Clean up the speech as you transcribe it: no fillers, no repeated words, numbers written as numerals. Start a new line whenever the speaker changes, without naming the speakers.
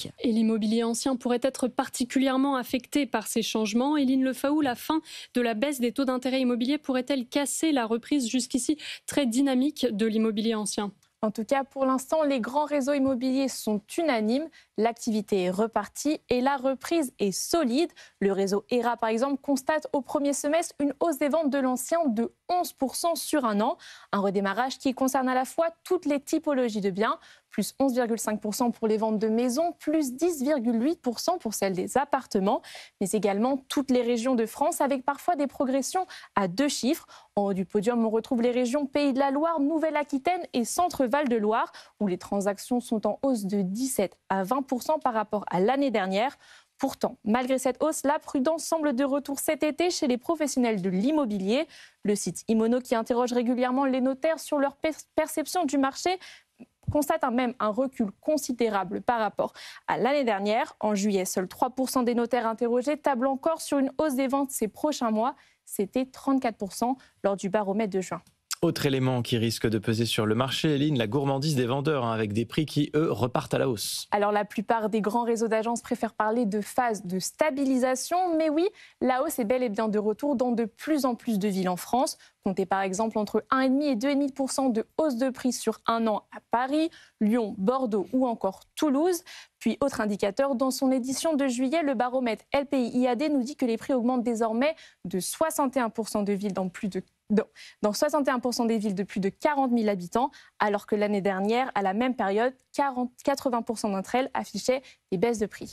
public.
Et l'immobilier ancien pourrait être particulièrement affecté par ces changements. Éline Lefaou, la fin de la baisse des taux d'intérêt immobiliers pourrait-elle casser la reprise jusqu'ici très dynamique de l'immobilier ancien ?
En tout cas, pour l'instant, les grands réseaux immobiliers sont unanimes. L'activité est repartie et la reprise est solide. Le réseau ERA, par exemple, constate au premier semestre une hausse des ventes de l'ancien de 11% sur un an. Un redémarrage qui concerne à la fois toutes les typologies de biens, plus 11,5% pour les ventes de maisons, plus 10,8% pour celles des appartements, mais également toutes les régions de France avec parfois des progressions à 2 chiffres. En haut du podium, on retrouve les régions Pays de la Loire, Nouvelle-Aquitaine et Centre-Val de Loire, où les transactions sont en hausse de 17 à 20% par rapport à l'année dernière. Pourtant, malgré cette hausse, la prudence semble de retour cet été chez les professionnels de l'immobilier. Le site Imono, qui interroge régulièrement les notaires sur leur perception du marché, constate même un recul considérable par rapport à l'année dernière. En juillet, seuls 3% des notaires interrogés tablent encore sur une hausse des ventes ces prochains mois. C'était 34% lors du baromètre de juin.
Autre élément qui risque de peser sur le marché, Eline, la gourmandise des vendeurs, avec des prix qui, eux, repartent à la hausse.
Alors la plupart des grands réseaux d'agences préfèrent parler de phase de stabilisation, mais oui, la hausse est bel et bien de retour dans de plus en plus de villes en France. Comptez par exemple entre 1,5 et 2,5% de hausse de prix sur un an à Paris, Lyon, Bordeaux ou encore Toulouse. Puis autre indicateur, dans son édition de juillet, le baromètre LPI-IAD nous dit que les prix augmentent désormais de 61% de villes dans 61% des villes de plus de 40 000 habitants, alors que l'année dernière, à la même période, 80% d'entre elles affichaient des baisses de prix.